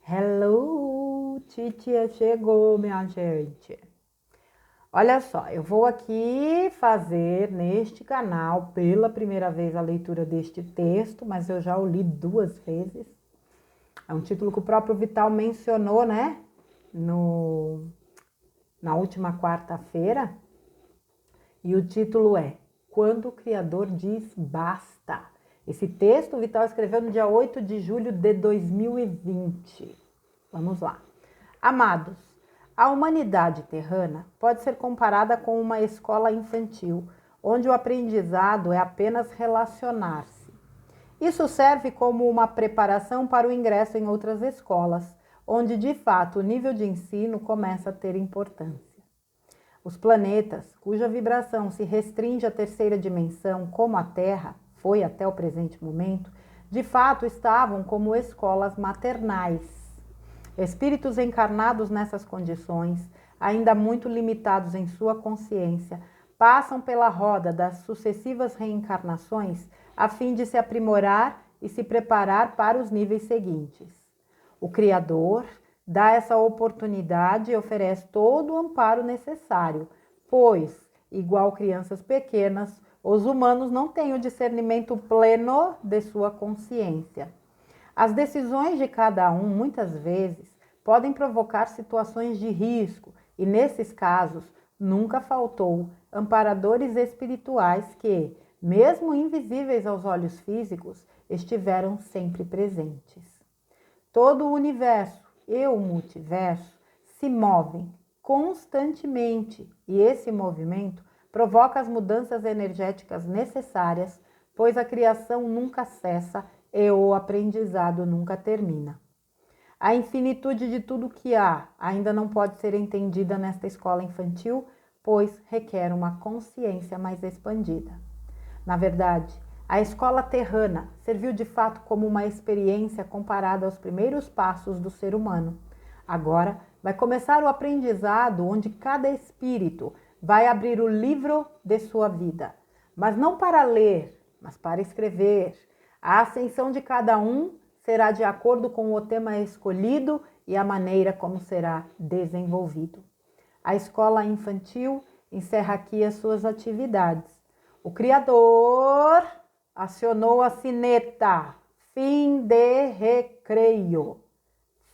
Hello, titia chegou, minha gente. Olha só, eu vou aqui fazer neste canal pela primeira vez a leitura deste texto, mas eu já o li 2 vezes. É um título que o próprio Vital mencionou, né? Na última quarta-feira. E o título é Quando o Criador diz basta. Esse texto o Vital escreveu no dia 8 de julho de 2020. Vamos lá. Amados, a humanidade terrana pode ser comparada com uma escola infantil, onde o aprendizado é apenas relacionar-se. Isso serve como uma preparação para o ingresso em outras escolas, onde de fato o nível de ensino começa a ter importância. Os planetas, cuja vibração se restringe à terceira dimensão, como a Terra foi até o presente momento, de fato estavam como escolas maternais. Espíritos encarnados nessas condições, ainda muito limitados em sua consciência, passam pela roda das sucessivas reencarnações a fim de se aprimorar e se preparar para os níveis seguintes. O Criador dá essa oportunidade e oferece todo o amparo necessário, pois, igual crianças pequenas, os humanos não têm o discernimento pleno de sua consciência. As decisões de cada um, muitas vezes, podem provocar situações de risco e, nesses casos, nunca faltou amparadores espirituais que, mesmo invisíveis aos olhos físicos, estiveram sempre presentes. Todo o universo e o multiverso se movem constantemente e esse movimento provoca as mudanças energéticas necessárias, pois a criação nunca cessa e o aprendizado nunca termina. A infinitude de tudo que há ainda não pode ser entendida nesta escola infantil, pois requer uma consciência mais expandida. Na verdade, a escola terrana serviu de fato como uma experiência comparada aos primeiros passos do ser humano. Agora vai começar o aprendizado onde cada espírito vai abrir o livro de sua vida, mas não para ler, mas para escrever. A ascensão de cada um será de acordo com o tema escolhido e a maneira como será desenvolvido. A escola infantil encerra aqui as suas atividades. O Criador acionou a sineta. Fim de recreio.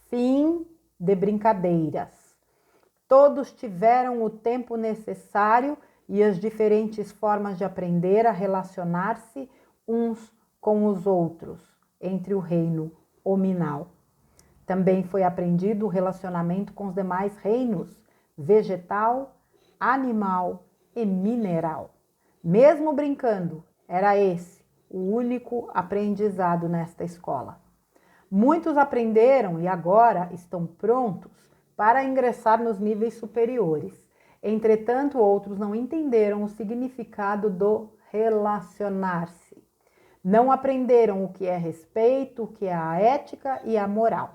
Fim de brincadeiras. Todos tiveram o tempo necessário e as diferentes formas de aprender a relacionar-se uns com os outros entre o reino hominal. Também foi aprendido o relacionamento com os demais reinos, vegetal, animal e mineral. Mesmo brincando, era esse o único aprendizado nesta escola. Muitos aprenderam e agora estão prontos para ingressar nos níveis superiores. Entretanto, outros não entenderam o significado do relacionar-se. Não aprenderam o que é respeito, o que é a ética e a moral.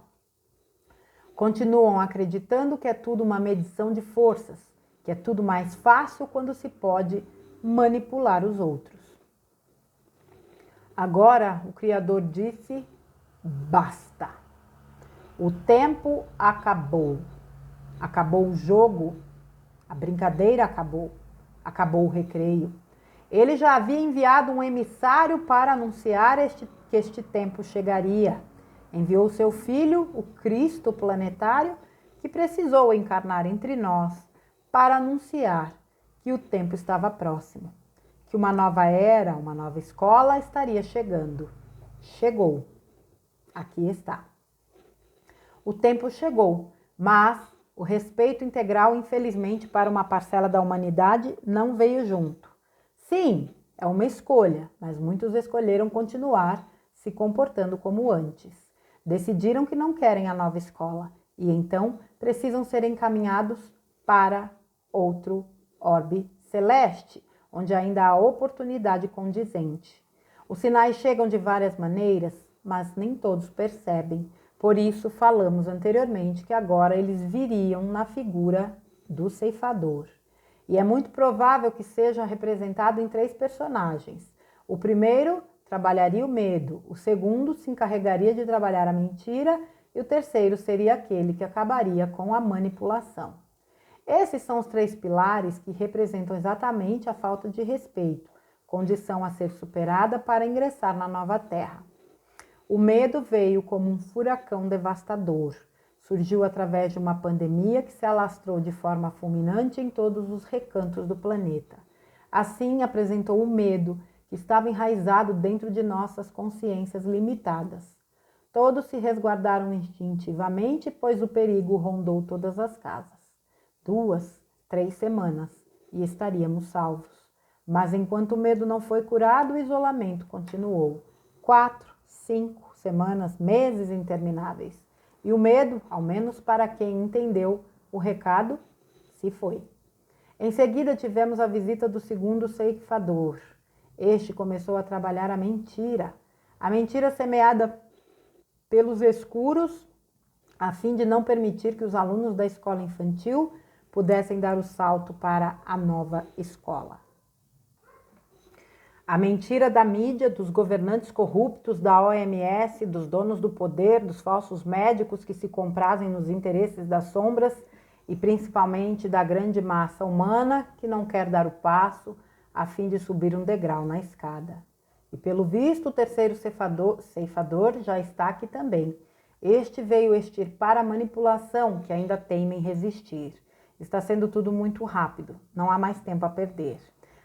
Continuam acreditando que é tudo uma medição de forças, que é tudo mais fácil quando se pode manipular os outros. Agora o Criador disse: basta. O tempo acabou. Acabou o jogo, a brincadeira acabou, acabou o recreio. Ele já havia enviado um emissário para anunciar que este tempo chegaria. Enviou seu filho, o Cristo planetário, que precisou encarnar entre nós para anunciar que o tempo estava próximo, que uma nova era, uma nova escola estaria chegando. Chegou. Aqui está. O tempo chegou, mas o respeito integral, infelizmente, para uma parcela da humanidade não veio junto. Sim, é uma escolha, mas muitos escolheram continuar se comportando como antes. Decidiram que não querem a nova escola e então precisam ser encaminhados para outro orbe celeste, onde ainda há oportunidade condizente. Os sinais chegam de várias maneiras, mas nem todos percebem. Por isso falamos anteriormente que agora eles viriam na figura do ceifador. E é muito provável que seja representado em 3 personagens. O primeiro trabalharia o medo, o segundo se encarregaria de trabalhar a mentira e o terceiro seria aquele que acabaria com a manipulação. Esses são os 3 pilares que representam exatamente a falta de respeito, condição a ser superada para ingressar na nova terra. O medo veio como um furacão devastador. Surgiu através de uma pandemia que se alastrou de forma fulminante em todos os recantos do planeta. Assim, apresentou o medo que estava enraizado dentro de nossas consciências limitadas. Todos se resguardaram instintivamente, pois o perigo rondou todas as casas. 2, 3 semanas e estaríamos salvos. Mas enquanto o medo não foi curado, o isolamento continuou. 4, 5 semanas, meses intermináveis. E o medo, ao menos para quem entendeu o recado, se foi. Em seguida, tivemos a visita do segundo ceifador. Este começou a trabalhar a mentira semeada pelos escuros, a fim de não permitir que os alunos da escola infantil pudessem dar o salto para a nova escola. A mentira da mídia, dos governantes corruptos, da OMS, dos donos do poder, dos falsos médicos que se comprazem nos interesses das sombras e principalmente da grande massa humana que não quer dar o passo a fim de subir um degrau na escada. E pelo visto o terceiro ceifador já está aqui também. Este veio extirpar a manipulação que ainda teima em resistir. Está sendo tudo muito rápido, não há mais tempo a perder.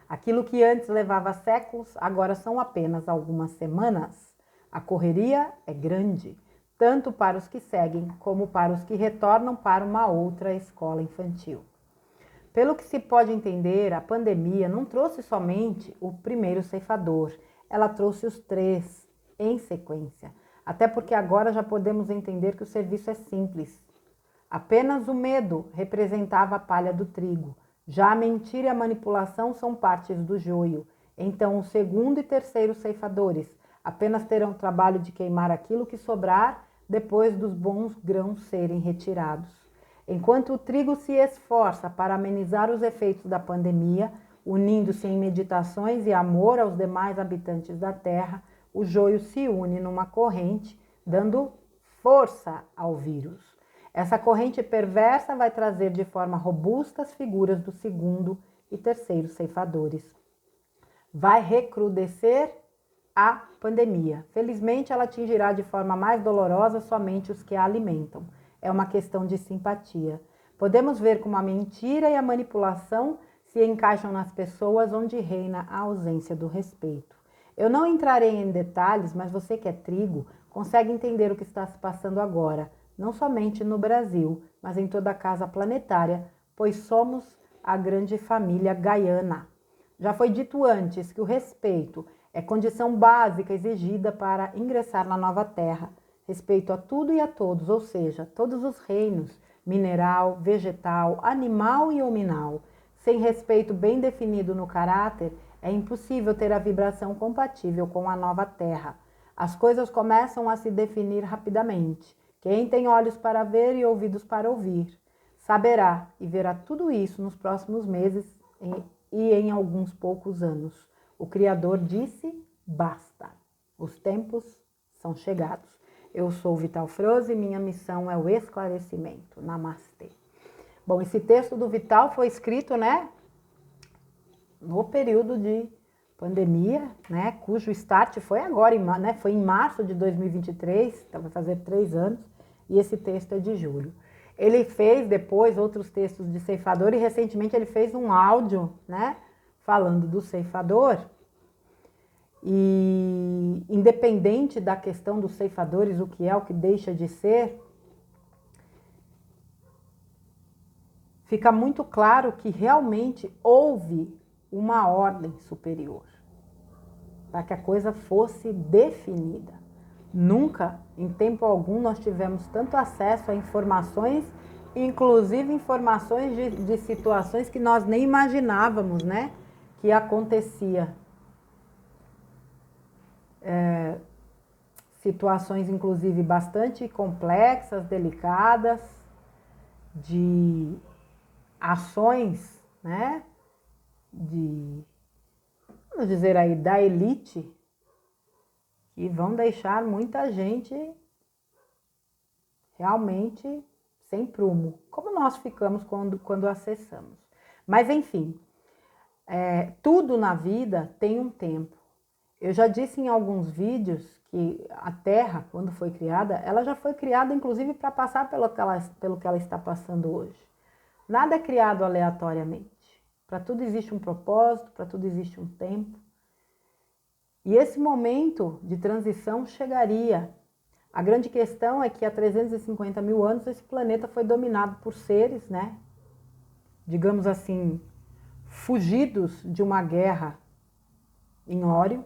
Aquilo que antes levava séculos, agora são apenas algumas semanas. A correria é grande, tanto para os que seguem como para os que retornam para uma outra escola infantil. Pelo que se pode entender, a pandemia não trouxe somente o primeiro ceifador, ela trouxe os 3 em sequência. Até porque agora já podemos entender que o serviço é simples. Apenas o medo representava a palha do trigo. Já a mentira e a manipulação são partes do joio. Então, o segundo e terceiro ceifadores apenas terão o trabalho de queimar aquilo que sobrar depois dos bons grãos serem retirados. Enquanto o trigo se esforça para amenizar os efeitos da pandemia, unindo-se em meditações e amor aos demais habitantes da terra, o joio se une numa corrente, dando força ao vírus. Essa corrente perversa vai trazer de forma robusta as figuras do segundo e terceiro ceifadores. Vai recrudescer a pandemia. Felizmente, ela atingirá de forma mais dolorosa somente os que a alimentam. É uma questão de simpatia. Podemos ver como a mentira e a manipulação se encaixam nas pessoas onde reina a ausência do respeito. Eu não entrarei em detalhes, mas você que é trigo consegue entender o que está se passando agora, não somente no Brasil, mas em toda a casa planetária, pois somos a grande família gaiana. Já foi dito antes que o respeito é condição básica exigida para ingressar na nova terra. Respeito a tudo e a todos, ou seja, todos os reinos, mineral, vegetal, animal e hominal. Sem respeito bem definido no caráter, é impossível ter a vibração compatível com a nova terra. As coisas começam a se definir rapidamente. Quem tem olhos para ver e ouvidos para ouvir, saberá e verá tudo isso nos próximos meses e em alguns poucos anos. O Criador disse, basta. Os tempos são chegados. Eu sou Vital Froze e minha missão é o esclarecimento. Namastê. Bom, esse texto do Vital foi escrito, no período de pandemia, cujo start foi agora, foi em março de 2023, então vai fazer 3 anos, e esse texto é de julho. Ele fez depois outros textos de ceifador e recentemente ele fez um áudio, falando do ceifador. E independente da questão dos ceifadores, o que é, o que deixa de ser, fica muito claro que realmente houve uma ordem superior para que a coisa fosse definida. Nunca, em tempo algum, nós tivemos tanto acesso a informações, inclusive informações de situações que nós nem imaginávamos, que acontecia. Situações, inclusive, bastante complexas, delicadas, de ações, vamos dizer aí, da elite, que vão deixar muita gente realmente sem prumo, como nós ficamos quando acessamos. Mas enfim, tudo na vida tem um tempo. Eu já disse em alguns vídeos que a Terra, quando foi criada, ela já foi criada inclusive para passar pelo que ela está passando hoje. Nada é criado aleatoriamente. Para tudo existe um propósito, para tudo existe um tempo. E esse momento de transição chegaria. A grande questão é que há 350 mil anos esse planeta foi dominado por seres, né? Digamos assim, fugidos de uma guerra em Órion,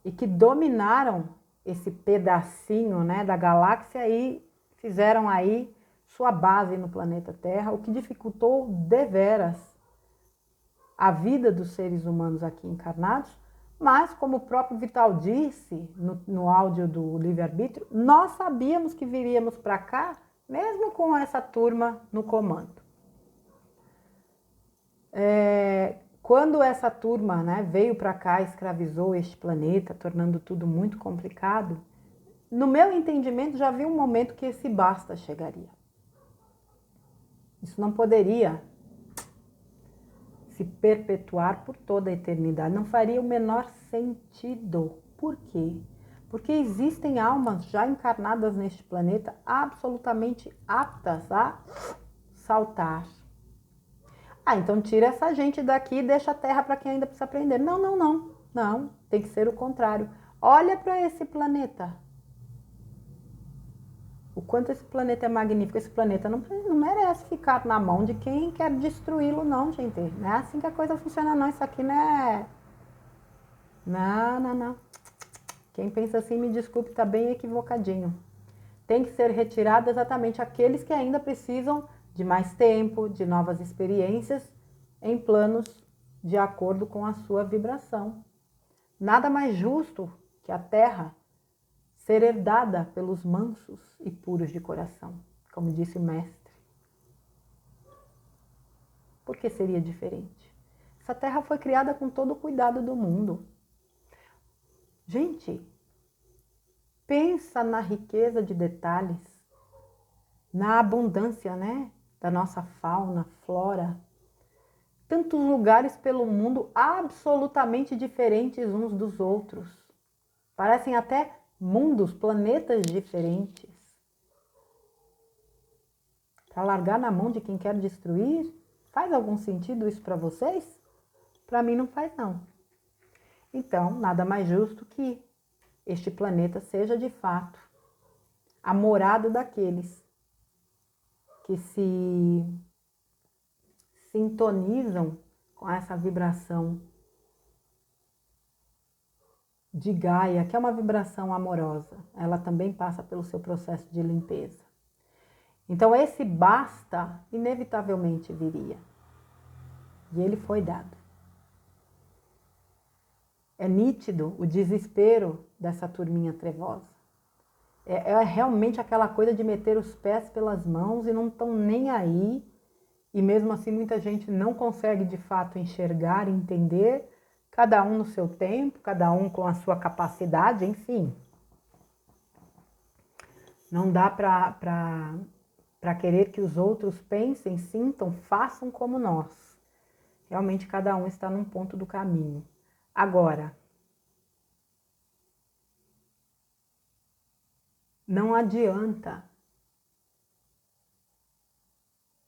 e que dominaram esse pedacinho, né, da galáxia e fizeram aí sua base no planeta Terra, o que dificultou deveras a vida dos seres humanos aqui encarnados, mas como o próprio Vital disse no áudio do livre-arbítrio, nós sabíamos que viríamos para cá, mesmo com essa turma no comando. Quando essa turma, né, veio para cá, escravizou este planeta, tornando tudo muito complicado, no meu entendimento já havia um momento que esse basta chegaria. Isso não poderia se perpetuar por toda a eternidade, não faria o menor sentido. Por quê? Porque existem almas já encarnadas neste planeta absolutamente aptas a saltar. Então tira essa gente daqui e deixa a Terra para quem ainda precisa aprender. Não, tem que ser o contrário. Olha para esse planeta. O quanto esse planeta é magnífico. Esse planeta não merece ficar na mão de quem quer destruí-lo, não, gente. Não é assim que a coisa funciona, não. Isso aqui não é... Não. Quem pensa assim, me desculpe, está bem equivocadinho. Tem que ser retirado exatamente aqueles que ainda precisam de mais tempo, de novas experiências, em planos de acordo com a sua vibração. Nada mais justo que a Terra ser herdada pelos mansos e puros de coração, como disse o mestre. Por que seria diferente? Essa Terra foi criada com todo o cuidado do mundo. Gente, pensa na riqueza de detalhes, na abundância, né, da nossa fauna, flora. Tantos lugares pelo mundo absolutamente diferentes uns dos outros. Parecem até mundos, planetas diferentes. Para largar na mão de quem quer destruir? Faz algum sentido isso para vocês? Para mim não faz não. Então, nada mais justo que este planeta seja de fato a morada daqueles que se sintonizam com essa vibração de Gaia, que é uma vibração amorosa. Ela também passa pelo seu processo de limpeza. Então esse basta inevitavelmente viria. E ele foi dado. É nítido o desespero dessa turminha trevosa. É realmente aquela coisa de meter os pés pelas mãos e não estão nem aí. E mesmo assim muita gente não consegue de fato enxergar, entender, cada um no seu tempo, cada um com a sua capacidade, enfim. Não dá para querer que os outros pensem, sintam, façam como nós. Realmente cada um está num ponto do caminho. Agora, não adianta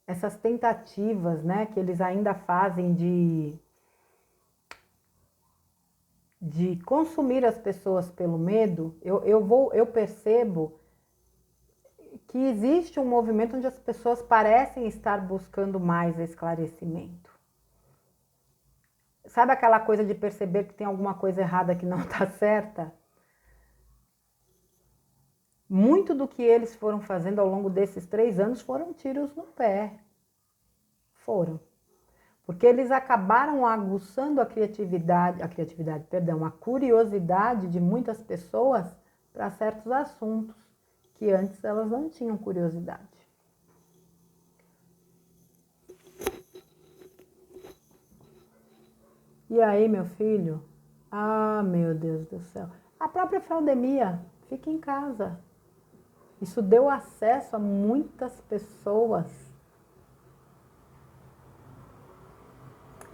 essas tentativas, né, que eles ainda fazem de consumir as pessoas pelo medo. Eu percebo que existe um movimento onde as pessoas parecem estar buscando mais esclarecimento. Sabe aquela coisa de perceber que tem alguma coisa errada que não está certa? Muito do que eles foram fazendo ao longo desses 3 anos foram tiros no pé. Foram. Porque eles acabaram aguçando a curiosidade de muitas pessoas para certos assuntos que antes elas não tinham curiosidade. E aí, meu filho? Ah, meu Deus do céu. A própria Fraudemia, fica em casa. Isso deu acesso a muitas pessoas.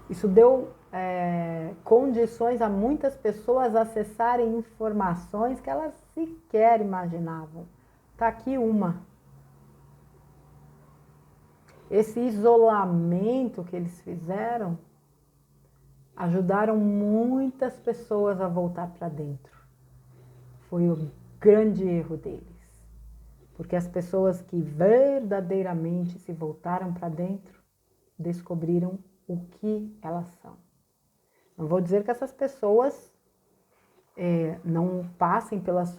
Isso deu condições a muitas pessoas acessarem informações que elas sequer imaginavam. Tá aqui uma. Esse isolamento que eles fizeram ajudaram muitas pessoas a voltar para dentro. Foi o grande erro deles. Porque as pessoas que verdadeiramente se voltaram para dentro descobriram o que elas são. Não vou dizer que essas pessoas não passem pelos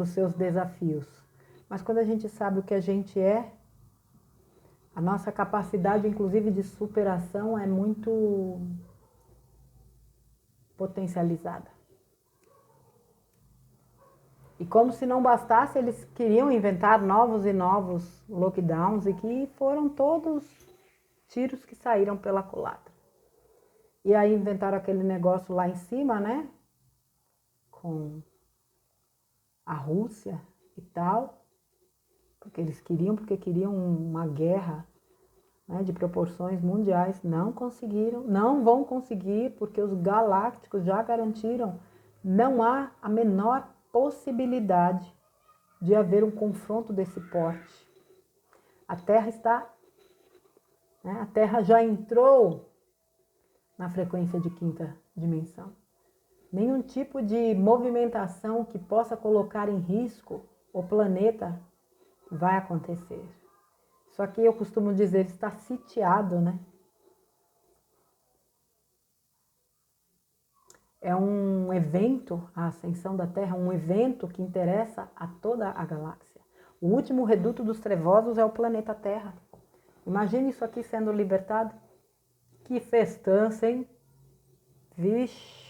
seus desafios. Mas quando a gente sabe o que a gente é, a nossa capacidade, inclusive, de superação é muito potencializada. E como se não bastasse, eles queriam inventar novos e novos lockdowns e que foram todos tiros que saíram pela culatra. E aí inventaram aquele negócio lá em cima, né? Com a Rússia e tal, porque queriam uma guerra, né, de proporções mundiais. Não conseguiram, não vão conseguir, porque os galácticos já garantiram, não há a menor possibilidade de haver um confronto desse porte. A Terra a Terra já entrou na frequência de quinta dimensão. Nenhum tipo de movimentação que possa colocar em risco o planeta vai acontecer. Só que eu costumo dizer, está sitiado, né? É um evento, a ascensão da Terra, um evento que interessa a toda a galáxia. O último reduto dos trevosos é o planeta Terra. Imagine isso aqui sendo libertado. Que festança, hein? Vixe!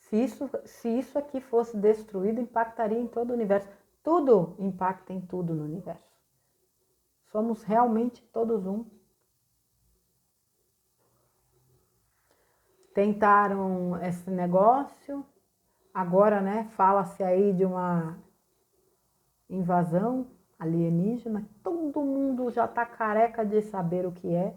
Se isso aqui fosse destruído, impactaria em todo o universo. Tudo impacta em tudo no universo. Somos realmente todos um. Tentaram esse negócio, agora, né, fala-se aí de uma invasão alienígena. Todo mundo já está careca de saber o que é.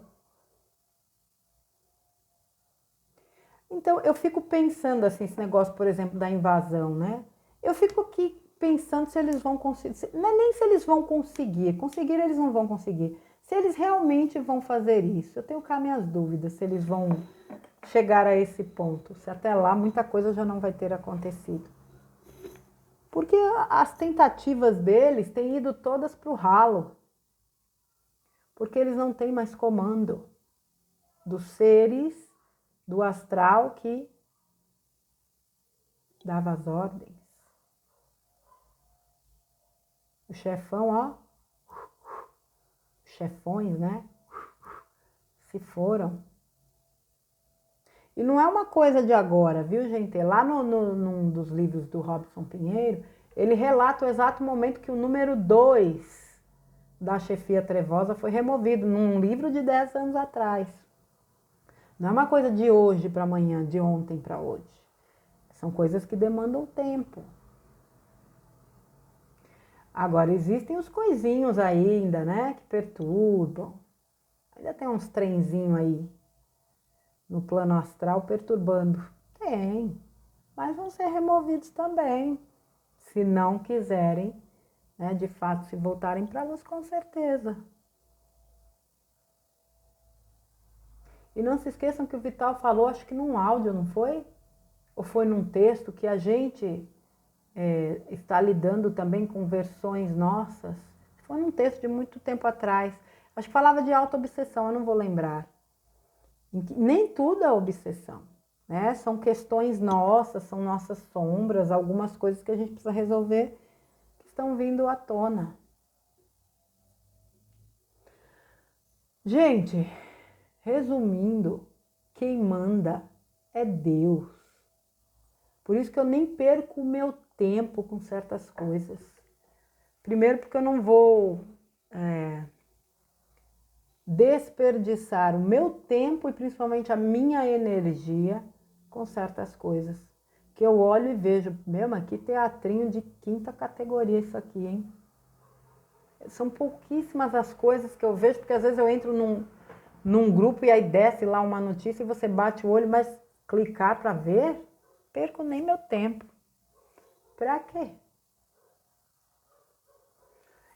Então, eu fico pensando assim, esse negócio, por exemplo, da invasão, né? Eu fico aqui pensando se eles vão conseguir, não é nem se eles vão conseguir eles não vão conseguir. Se eles realmente vão fazer isso, eu tenho cá minhas dúvidas se eles vão chegar a esse ponto, se até lá muita coisa já não vai ter acontecido. Porque as tentativas deles têm ido todas para o ralo, porque eles não têm mais comando dos seres do astral que dava as ordens. O chefão, ó, chefões, né? Se foram. E não é uma coisa de agora, viu, gente? Lá num dos livros do Robson Pinheiro, ele relata o exato momento que o número 2 da chefia trevosa foi removido, num livro de 10 anos atrás. Não é uma coisa de hoje para amanhã, de ontem para hoje. São coisas que demandam tempo. Agora, existem os coisinhos ainda, né, que perturbam. Ainda tem uns trenzinhos aí no plano astral perturbando. Tem, mas vão ser removidos também, se não quiserem, né, de fato, se voltarem para a luz, com certeza. E não se esqueçam que o Vital falou, acho que num áudio, não foi? Ou foi num texto, que a gente está lidando também com versões nossas. Foi num texto de muito tempo atrás. Acho que falava de auto-obsessão, eu não vou lembrar. Nem tudo é obsessão, né? São questões nossas, são nossas sombras, algumas coisas que a gente precisa resolver que estão vindo à tona. Gente, resumindo, quem manda é Deus. Por isso que eu nem perco o meu tempo com certas coisas. Primeiro porque eu não vou desperdiçar o meu tempo e principalmente a minha energia com certas coisas. Que eu olho e vejo, mesmo aqui teatrinho de quinta categoria isso aqui, hein? São pouquíssimas as coisas que eu vejo, porque às vezes eu entro num grupo e aí desce lá uma notícia e você bate o olho, mas clicar para ver, perco nem meu tempo. Pra quê?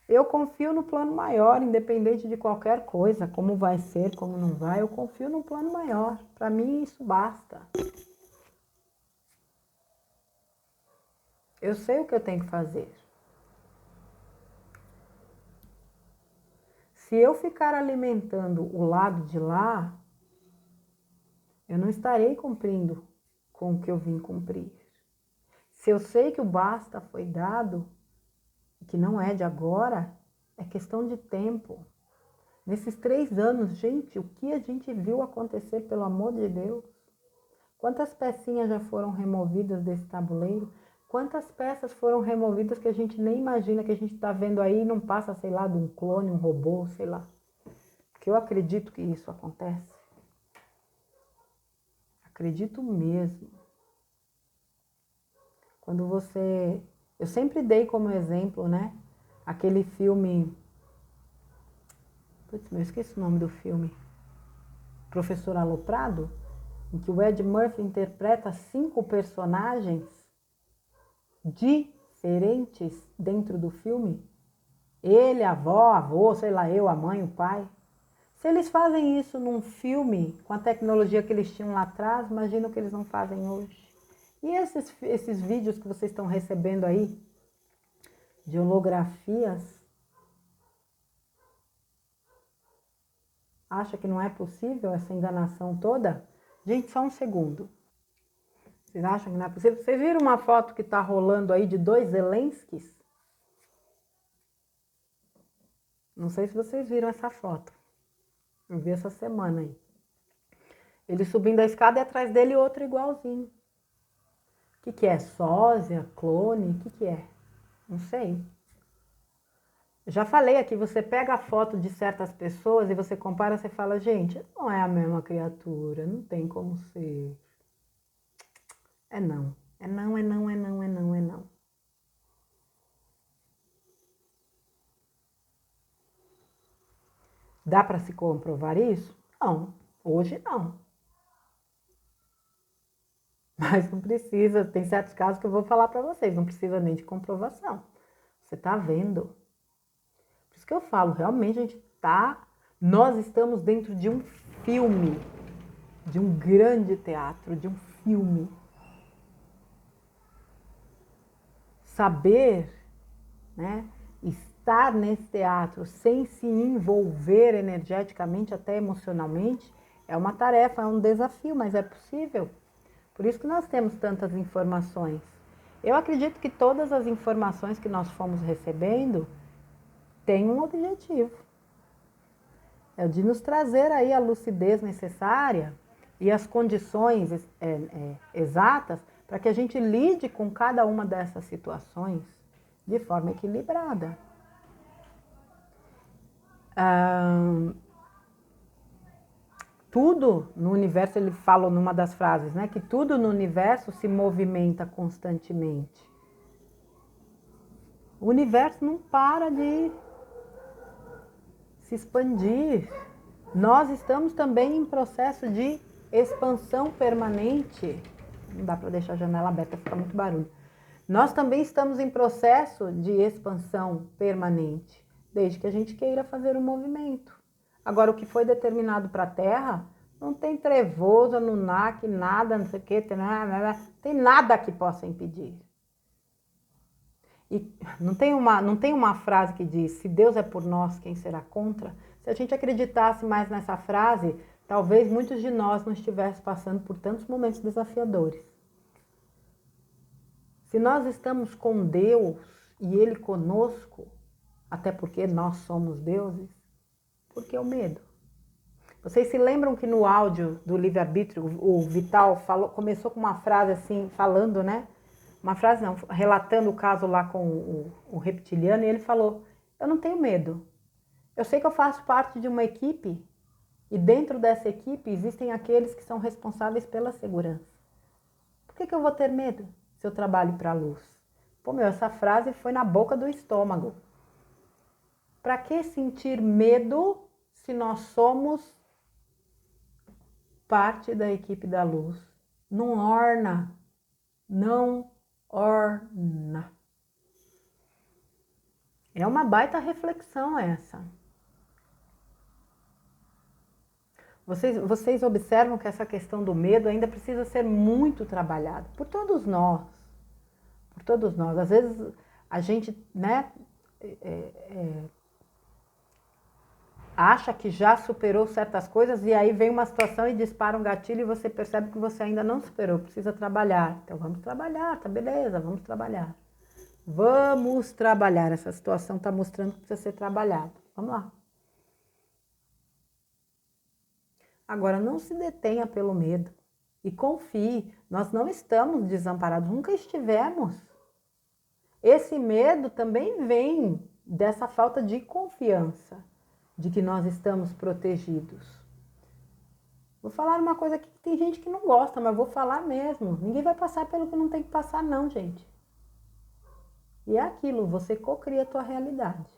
Eu confio no plano maior, independente de qualquer coisa, como vai ser, como não vai, eu confio no plano maior. Para mim isso basta. Eu sei o que eu tenho que fazer. Se eu ficar alimentando o lado de lá, eu não estarei cumprindo com o que eu vim cumprir. Se eu sei que o basta foi dado, que não é de agora, é questão de tempo. Nesses 3 anos, gente, o que a gente viu acontecer, pelo amor de Deus? Quantas pecinhas já foram removidas desse tabuleiro? Quantas peças foram removidas que a gente nem imagina, que a gente está vendo aí e não passa, sei lá, de um clone, um robô, sei lá. Porque eu acredito que isso acontece. Acredito mesmo. Quando você... Eu sempre dei como exemplo, né? Aquele filme... Putz, eu esqueci o nome do filme. Professor Aloprado, em que o Ed Murphy interpreta 5 personagens diferentes dentro do filme. Ele, a avó, avô, sei lá, eu, a mãe, o pai. Se eles fazem isso num filme com a tecnologia que eles tinham lá atrás, imagina o que eles não fazem hoje. E esses vídeos que vocês estão recebendo aí, de holografias, acha que não é possível essa enganação toda? Gente, só um segundo. Vocês acham que não é possível? Vocês viram uma foto que está rolando aí de 2 Zelenskis? Não sei se vocês viram essa foto. Eu vi essa semana aí. Ele subindo a escada e atrás dele outro igualzinho. O que é? Sósia? Clone? O que é? Não sei. Já falei aqui, você pega a foto de certas pessoas e você compara, você fala, gente, não é a mesma criatura, não tem como ser. É não. É não, é não, é não, é não, é não. Dá para se comprovar isso? Não. Hoje não. Mas não precisa, tem certos casos que eu vou falar para vocês, não precisa nem de comprovação. Você está vendo. Por isso que eu falo, realmente a gente tá, nós estamos dentro de um filme, de um grande teatro, de um filme. Saber, né, estar nesse teatro sem se envolver energeticamente, até emocionalmente, é uma tarefa, é um desafio, mas é possível. Por isso que nós temos tantas informações. Eu acredito que todas as informações que nós fomos recebendo têm um objetivo. É o de nos trazer aí a lucidez necessária e as condições exatas para que a gente lide com cada uma dessas situações de forma equilibrada. Tudo no universo, ele fala numa das frases, né? Que tudo no universo se movimenta constantemente. O universo não para de se expandir. Nós estamos também em processo de expansão permanente. Não dá para deixar a janela aberta, fica muito barulho. Nós também estamos em processo de expansão permanente, desde que a gente queira fazer um movimento. Agora, o que foi determinado para a Terra, não tem trevoso, anunnaki, nada, não sei o que, tem nada que possa impedir. E não tem uma frase que diz, se Deus é por nós, quem será contra? Se a gente acreditasse mais nessa frase, talvez muitos de nós não estivessem passando por tantos momentos desafiadores. Se nós estamos com Deus e Ele conosco, até porque nós somos deuses, por que o medo? Vocês se lembram que no áudio do livre-arbítrio, o Vital começou com uma frase assim, falando, né? Uma frase não, relatando o caso lá com o reptiliano, e ele falou, eu não tenho medo. Eu sei que eu faço parte de uma equipe e dentro dessa equipe existem aqueles que são responsáveis pela segurança. Por que eu vou ter medo se eu trabalho para a luz? Pô, meu, essa frase foi na boca do estômago. Para que sentir medo se nós somos parte da equipe da luz? Não orna. Não orna. É uma baita reflexão essa. Vocês observam que essa questão do medo ainda precisa ser muito trabalhada por todos nós. Por todos nós. Às vezes a gente, né, acha que já superou certas coisas e aí vem uma situação e dispara um gatilho e você percebe que você ainda não superou, precisa trabalhar. Então vamos trabalhar, tá beleza, vamos trabalhar. Vamos trabalhar, essa situação está mostrando que precisa ser trabalhado. Vamos lá. Agora, não se detenha pelo medo e confie, nós não estamos desamparados, nunca estivemos. Esse medo também vem dessa falta de confiança, de que nós estamos protegidos. Vou falar uma coisa aqui que tem gente que não gosta, mas vou falar mesmo. Ninguém vai passar pelo que não tem que passar não, gente. E é aquilo, você cocria a tua realidade.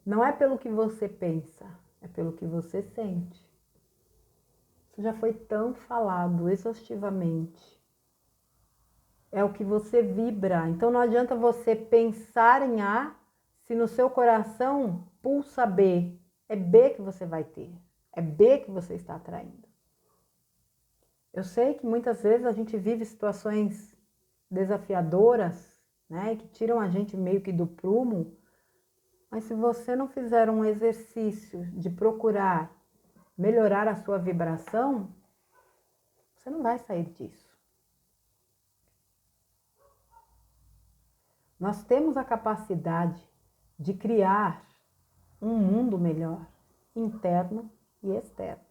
Não é pelo que você pensa, é pelo que você sente. Isso já foi tão falado exaustivamente. É o que você vibra. Então não adianta você pensar em A se no seu coração pulsa B. É B que você vai ter. É B que você está atraindo. Eu sei que muitas vezes a gente vive situações desafiadoras, né, que tiram a gente meio que do prumo. Mas se você não fizer um exercício de procurar melhorar a sua vibração, você não vai sair disso. Nós temos a capacidade de criar um mundo melhor, interno e externo.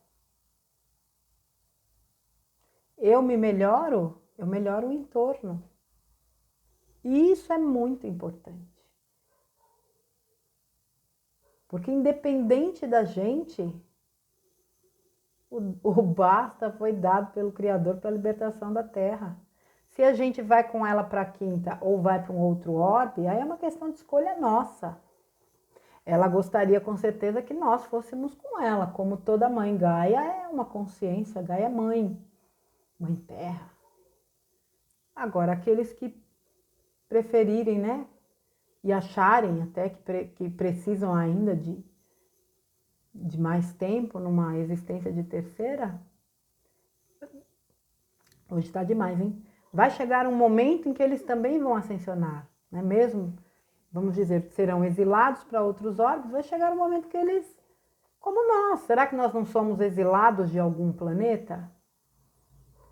Eu me melhoro, eu melhoro o entorno. E isso é muito importante. Porque independente da gente, o basta foi dado pelo Criador para a libertação da Terra. Se a gente vai com ela para a quinta ou vai para um outro orbe, aí é uma questão de escolha nossa. Ela gostaria com certeza que nós fôssemos com ela, como toda mãe. Gaia é uma consciência, Gaia é mãe, mãe terra. Agora, aqueles que preferirem, né, e acharem até que precisam ainda de mais tempo numa existência de terceira, hoje está demais, hein? Vai chegar um momento em que eles também vão ascensionar, né? Mesmo, vamos dizer, serão exilados para outros orbes, vai chegar um momento que eles, como nós, será que nós não somos exilados de algum planeta?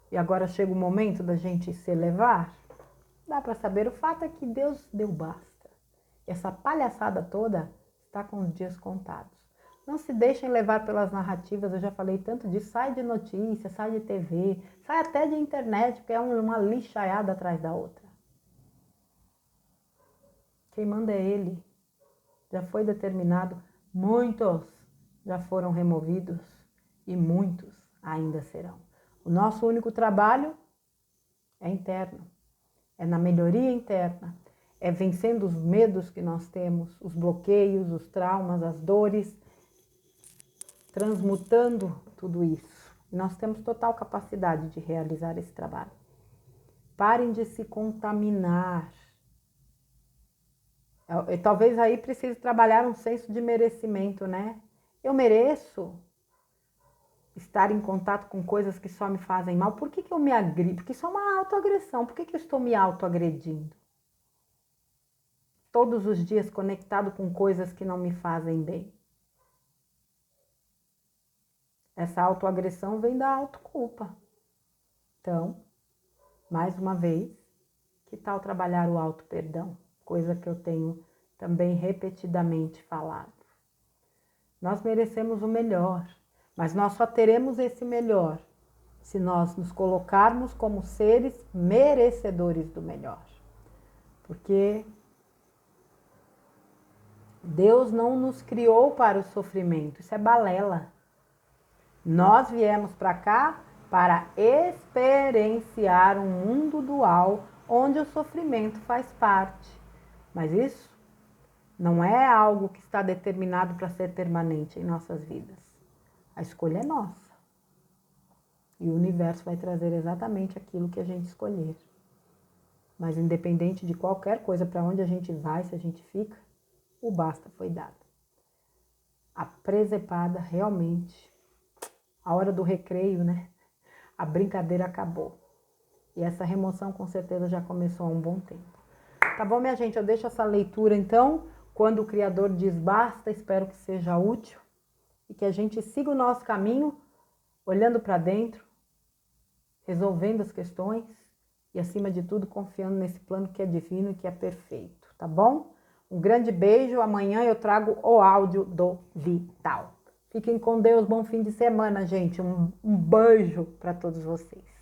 E agora chega o momento da gente se elevar? Dá para saber, o fato é que Deus deu basta. Essa palhaçada toda está com os dias contados. Não se deixem levar pelas narrativas, eu já falei tanto disso, sai de notícia, sai de TV, sai até de internet, porque é uma lixaiada atrás da outra. Quem manda é Ele. Já foi determinado, muitos já foram removidos e muitos ainda serão. O nosso único trabalho é interno, é na melhoria interna, é vencendo os medos que nós temos, os bloqueios, os traumas, as dores, transmutando tudo isso. E nós temos total capacidade de realizar esse trabalho. Parem de se contaminar. Talvez aí precise trabalhar um senso de merecimento, né? Eu mereço estar em contato com coisas que só me fazem mal. Por que eu me agrido? Porque isso é uma autoagressão. Por que eu estou me autoagredindo? Todos os dias conectado com coisas que não me fazem bem. Essa autoagressão vem da autoculpa. Então, mais uma vez, que tal trabalhar o auto-perdão? Coisa que eu tenho também repetidamente falado. Nós merecemos o melhor, mas nós só teremos esse melhor se nós nos colocarmos como seres merecedores do melhor. Porque Deus não nos criou para o sofrimento, isso é balela. Nós viemos para cá para experienciar um mundo dual onde o sofrimento faz parte. Mas isso não é algo que está determinado para ser permanente em nossas vidas. A escolha é nossa. E o universo vai trazer exatamente aquilo que a gente escolher. Mas independente de qualquer coisa, para onde a gente vai, se a gente fica, o basta foi dado. A presepada realmente, a hora do recreio, né? A brincadeira acabou. E essa remoção com certeza já começou há um bom tempo. Tá bom, minha gente? Eu deixo essa leitura então. Quando o Criador diz basta, espero que seja útil e que a gente siga o nosso caminho, olhando para dentro, resolvendo as questões e, acima de tudo, confiando nesse plano que é divino e que é perfeito, tá bom? Um grande beijo. Amanhã eu trago o áudio do Vital. Fiquem com Deus. Bom fim de semana, gente. Um beijo para todos vocês.